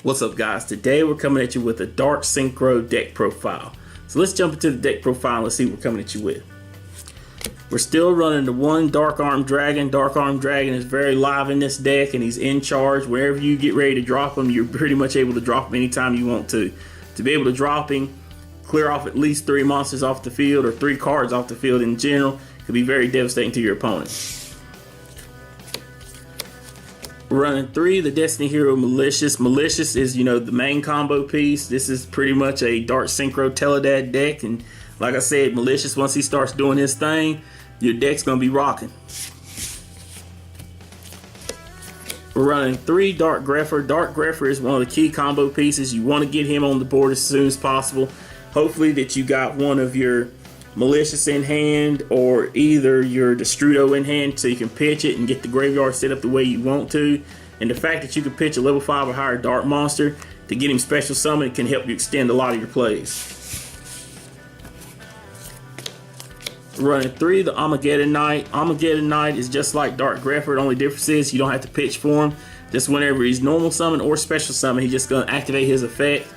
What's up, guys? Today we're coming at you with a Dark Synchro deck profile. So let's jump into the deck profile and let's see what we're coming at you with. We're still running the one Dark Arm Dragon. Dark Arm Dragon is very live in this deck and he's in charge. Wherever you get ready to drop him, you're pretty much able to drop him anytime you want to. To be able to drop him, clear off at least 3 monsters off the field or 3 cards off the field in general could be very devastating to your opponent. We're running 3, the Destiny Hero Malicious. Malicious is, the main combo piece. This is pretty much a Dark Synchro Tele-DAD deck, and like I said, Malicious, once he starts doing his thing, your deck's gonna be rocking. We're running 3 Dark Grepher. Dark Grepher is one of the key combo pieces. You want to get him on the board as soon as possible. Hopefully that you got one of your Malicious in hand or either your Destrudo in hand so you can pitch it and get the graveyard set up the way you want to. And the fact that you can pitch a level 5 or higher Dark Monster to get him special summon can help you extend a lot of your plays. Running 3, the Armageddon Knight. Armageddon Knight is just like Dark Grepher. The only difference is you don't have to pitch for him. Just whenever he's normal summon or special summon, he's just going to activate his effect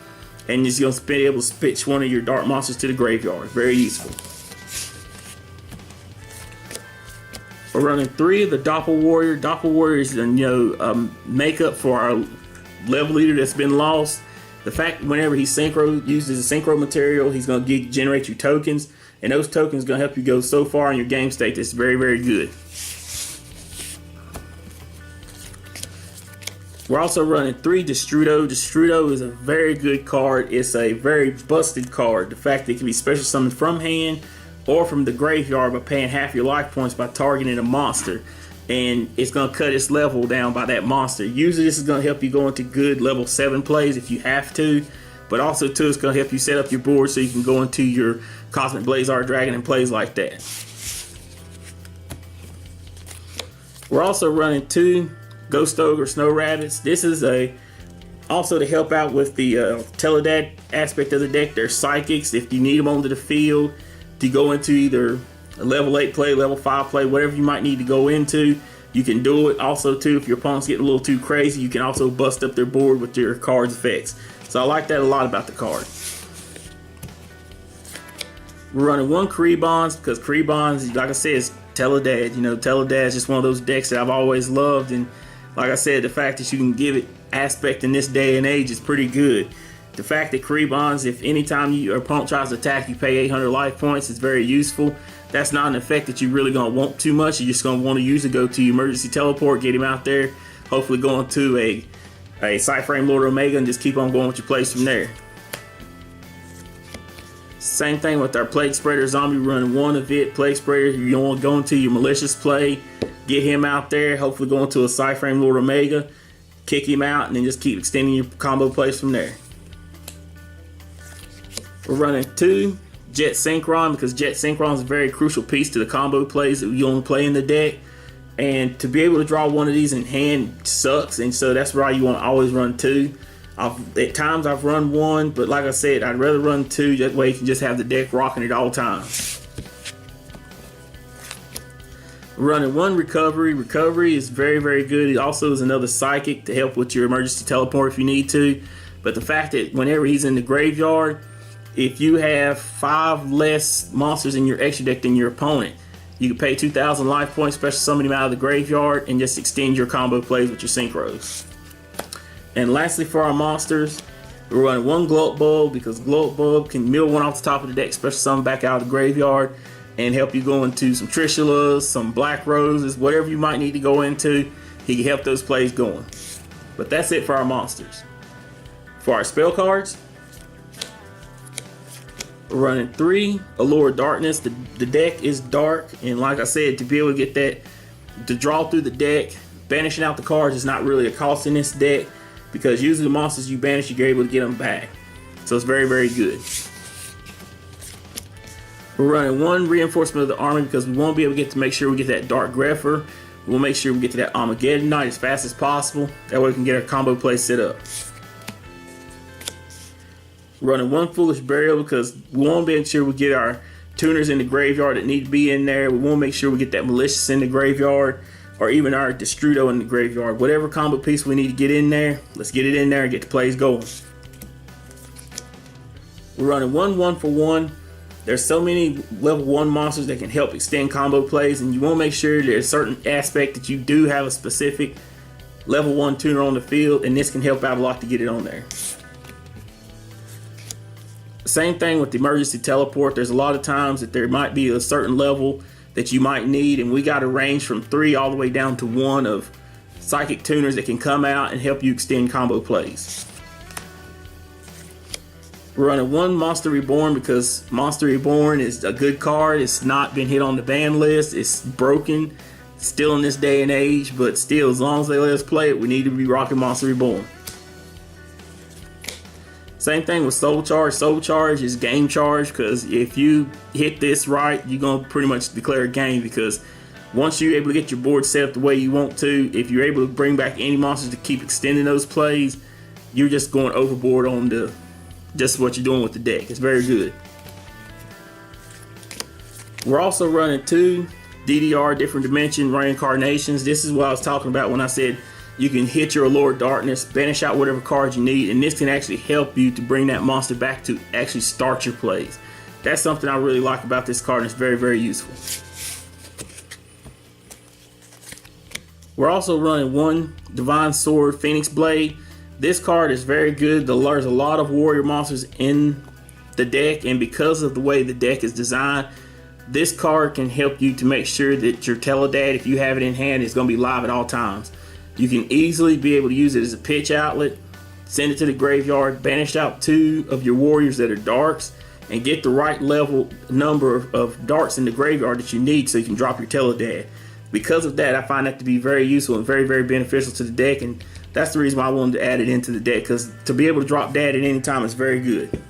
and he's going to be able to pitch one of your dark monsters to the graveyard. Very useful. We're running 3 of the Doppel Warrior. Doppel Warrior is makeup for our level leader that's been lost. The fact whenever he uses a synchro material, he's going to generate you tokens, and those tokens are going to help you go so far in your game state that's very, very good. We're also running 3 Destrudo. Destrudo is a very good card. It's a very busted card. The fact that it can be special summoned from hand or from the graveyard by paying half your life points by targeting a monster. And it's going to cut its level down by that monster. Usually this is going to help you go into good level 7 plays if you have to. But also too, it's going to help you set up your board so you can go into your Cosmic Blazar Dragon and plays like that. We're also running 2 Ghost Ogre Snow Rabbits. This is also to help out with the Tele-DAD aspect of the deck. They're psychics. If you need them onto the field to go into either a level 8 play, level 5 play, whatever you might need to go into, you can do it. Also too, if your opponent's getting a little too crazy, you can also bust up their board with your card's effects. So I like that a lot about the card. We're running 1 Krebons because Krebons, like I said, is Tele-DAD. Tele-DAD is just one of those decks that I've always loved, and like I said, the fact that you can give it aspect in this day and age is pretty good. The fact that Krebons, if anytime your opponent tries to attack, you pay 800 life points, is very useful. That's not an effect that you're really going to want too much. You're just going to want to use it, go to your emergency teleport, get him out there, hopefully go into a Cyframe Lord Omega and just keep on going with your plays from there. Same thing with our Plague Spreader Zombie. Running 1 of it. Plague Spreader, you want to go into your Malicious play, get him out there, hopefully go into a Cyframe Lord Omega, kick him out, and then just keep extending your combo plays from there. We're running 2 Jet Synchron because Jet Synchron is a very crucial piece to the combo plays that you only play in the deck. And to be able to draw one of these in hand sucks, and so that's why you want to always run 2. At times I've run 1, but like I said, I'd rather run 2. That way you can just have the deck rocking at all times. We're running 1 Recovery. Recovery is very, very good. It also is another psychic to help with your emergency teleport if you need to. But the fact that whenever he's in the graveyard, if you have 5 less monsters in your extra deck than your opponent, you can pay 2,000 life points, special summon him out of the graveyard, and just extend your combo plays with your synchros. And lastly, for our monsters, we're running 1 Gloat Bulb because Gloat Bulb can mill 1 off the top of the deck, special summon back out of the graveyard, and help you go into some Trishulas, some Black Roses, whatever you might need to go into. He can help those plays going. But that's it for our monsters. For our spell cards, we're running 3 Allure Darkness. The deck is dark, and like I said, to be able to get that to draw through the deck, banishing out the cards is not really a cost in this deck because usually the monsters you banish, you're able to get them back. So it's very, very good. We're running 1 Reinforcement of the Army because we won't be able to make sure we get that Dark Grepher. We'll make sure we get to that Armageddon Knight as fast as possible. That way we can get our combo play set up. Running 1 Foolish Burial because we want to make sure we get our tuners in the graveyard that need to be in there. We want to make sure we get that Malicious in the graveyard. or even our Destrudo in the graveyard. Whatever combo piece we need to get in there, let's get it in there and get the plays going. We're running 1-1-for-1. There's so many level 1 monsters that can help extend combo plays, and you want to make sure there's a certain aspect that you do have a specific level 1 tuner on the field, and this can help out a lot to get it on there. Same thing with the emergency teleport. There's a lot of times that there might be a certain level that you might need, and we got a range from 3 all the way down to 1 of psychic tuners that can come out and help you extend combo plays. We're running 1 Monster Reborn because Monster Reborn is a good card. It's not been hit on the ban list. It's broken still in this day and age, but still, as long as they let us play it, we need to be rocking Monster Reborn. Same thing with Soul Charge. Soul Charge is game charge, because if you hit this right, you're going to pretty much declare a game, because once you're able to get your board set up the way you want to, if you're able to bring back any monsters to keep extending those plays, you're just going overboard on just what you're doing with the deck. It's very good. We're also running 2 DDR different dimension reincarnations. This is what I was talking about when I said you can hit your Allure Darkness, banish out whatever cards you need, and this can actually help you to bring that monster back to actually start your plays. That's something I really like about this card, and it's very, very useful. We're also running 1 Divine Sword Phoenix Blade. This card is very good. There's a lot of warrior monsters in the deck, and because of the way the deck is designed, this card can help you to make sure that your Tele-DAD, if you have it in hand, is going to be live at all times. You can easily be able to use it as a pitch outlet, send it to the graveyard, banish out 2 of your warriors that are darks, and get the right level number of darks in the graveyard that you need so you can drop your Tele-DAD. Because of that, I find that to be very useful and very, very beneficial to the deck, and that's the reason why I wanted to add it into the deck, because to be able to drop DAD at any time is very good.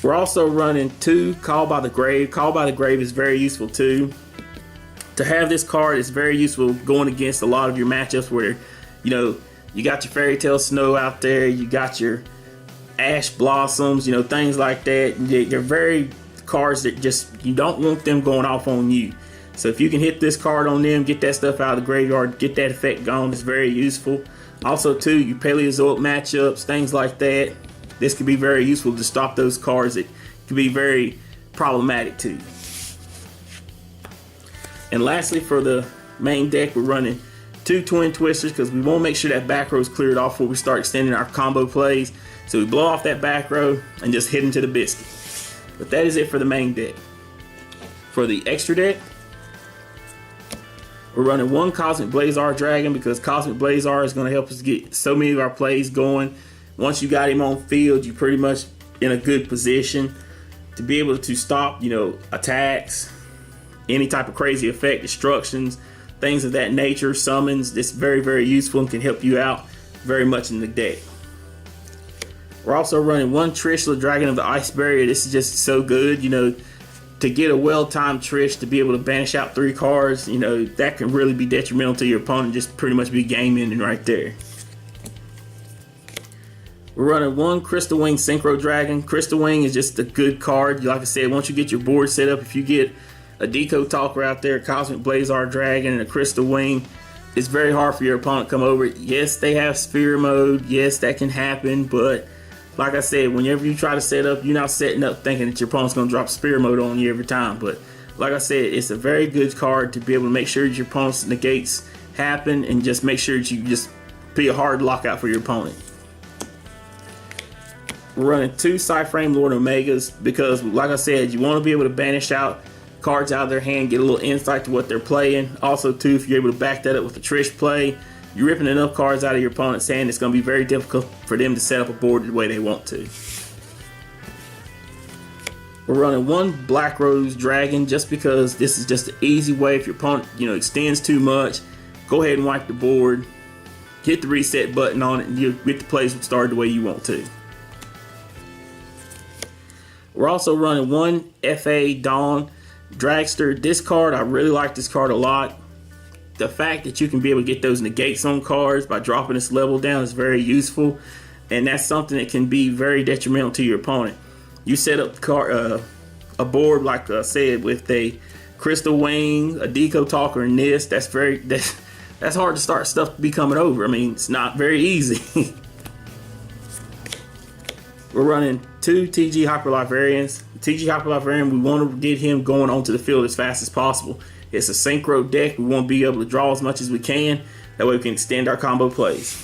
We're also running 2 Call by the Grave. Call by the Grave is very useful too. To have this card is very useful going against a lot of your matchups where, you know, you got your Fairy Tale Snow out there, you got your Ash Blossoms, you know, things like that. They're very cards that just, you don't want them going off on you. So if you can hit this card on them, get that stuff out of the graveyard, get that effect gone, it's very useful. Also too, your Paleozoic matchups, things like that. This could be very useful to stop those cards that could be very problematic to you. And lastly, for the main deck, we're running 2 Twin Twisters because we want to make sure that back row is cleared off before we start extending our combo plays. So we blow off that back row and just hit into the Biscuit. But that is it for the main deck. For the extra deck, we're running 1 Cosmic Blazar Dragon because Cosmic Blazar is going to help us get so many of our plays going. Once you got him on field, you're pretty much in a good position to be able to stop, you know, attacks, any type of crazy effect, destructions, things of that nature, summons. This is very, very useful and can help you out very much in the deck. We're also running 1 Trishula Dragon of the Ice Barrier. This is just so good, you know, to get a well-timed Trish to be able to banish out 3 cards, you know, that can really be detrimental to your opponent, just pretty much be game ending right there. We're running 1 Crystal Wing Synchro Dragon. Crystal Wing is just a good card. Like I said, once you get your board set up, if you get a Deco Talker out there, a Cosmic Blazar Dragon, and a Crystal Wing, it's very hard for your opponent to come over. Yes, they have Sphere Mode. Yes, that can happen, but like I said, whenever you try to set up, you're not setting up thinking that your opponent's going to drop Sphere Mode on you every time. But like I said, it's a very good card to be able to make sure that your opponent's negates happen and just make sure that you just be a hard lockout for your opponent. We're running 2 Psyframe Lord Omegas because, like I said, you want to be able to banish out cards out of their hand, get a little insight to what they're playing. Also, too, if you're able to back that up with a Trish play, you're ripping enough cards out of your opponent's hand, it's going to be very difficult for them to set up a board the way they want to. We're running 1 Black Rose Dragon just because this is just an easy way. If your opponent, you know, extends too much, go ahead and wipe the board, hit the reset button on it, and you'll get the plays started the way you want to. We're also running 1 FA Dawn Dragster. This card, I really like this card a lot. The fact that you can be able to get those negates on cards by dropping this level down is very useful, and that's something that can be very detrimental to your opponent. You set up the card, a board, like I said, with a Crystal Wing, a Deco Talker, and this. That's hard to start stuff to be coming over. I mean, it's not very easy. We're running 2 TG Hyperlife variants. The TG Hyperlife variant, we want to get him going onto the field as fast as possible. It's a Synchro deck. We want to be able to draw as much as we can. That way we can extend our combo plays.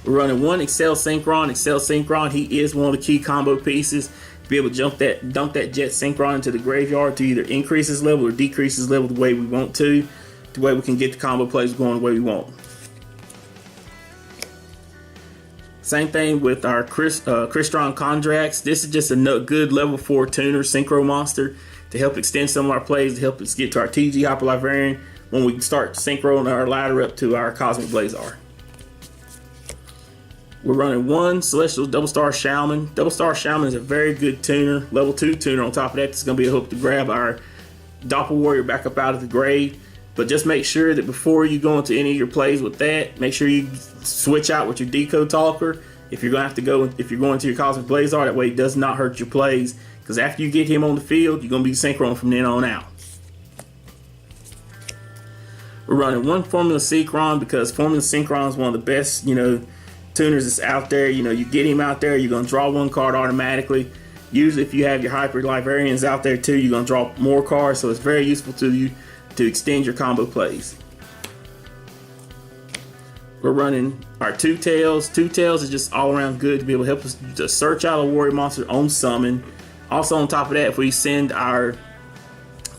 We're running 1 Excel Synchron. Excel Synchron, he is one of the key combo pieces to be able to dump that Jet Synchron into the graveyard to either increase his level or decrease his level the way we want to, the way we can get the combo plays going the way we want. Same thing with our Crystron Kondrax. This is just a good level 4 tuner synchro monster to help extend some of our plays, to help us get to our TG Hyperlife variant when we start synchroing our ladder up to our Cosmic Blazar. We're running 1 Celestial Double Star Shaman. Double Star Shaman is a very good tuner, level 2 tuner. On top of that, it's going to be a hope to grab our Doppel Warrior back up out of the grave. But just make sure that before you go into any of your plays with that, make sure you switch out with your Deco Talker. If you're going to your Cosmic Blazar, that way it does not hurt your plays. Because after you get him on the field, you're going to be synchroning from then on out. We're running 1 Formula Synchron because Formula Synchron is one of the best, tuners that's out there. You get him out there, you're going to draw 1 card automatically. Usually if you have your Hyper Librarians out there too, you're going to draw more cards, so it's very useful to you to extend your combo plays. We're running our 2 Tails. 2 Tails is just all around good to be able to help us to search out a warrior monster on summon. Also on top of that, if we send our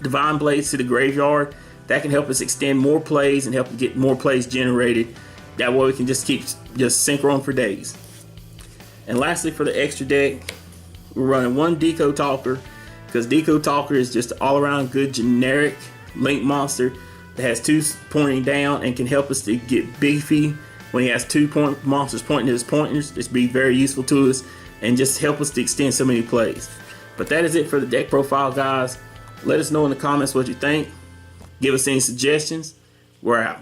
Divine Blades to the graveyard, that can help us extend more plays and help get more plays generated. That way we can just keep synchroing for days. And lastly, for the extra deck, we're running 1 Deco Talker because Deco Talker is just all around good generic link monster that has 2 pointing down and can help us to get beefy when he has 2 monsters pointing to his pointers. It's be very useful to us and just help us to extend so many plays. But that is it for the deck profile, guys. Let us know in the comments what you think. Give us any suggestions. We're out.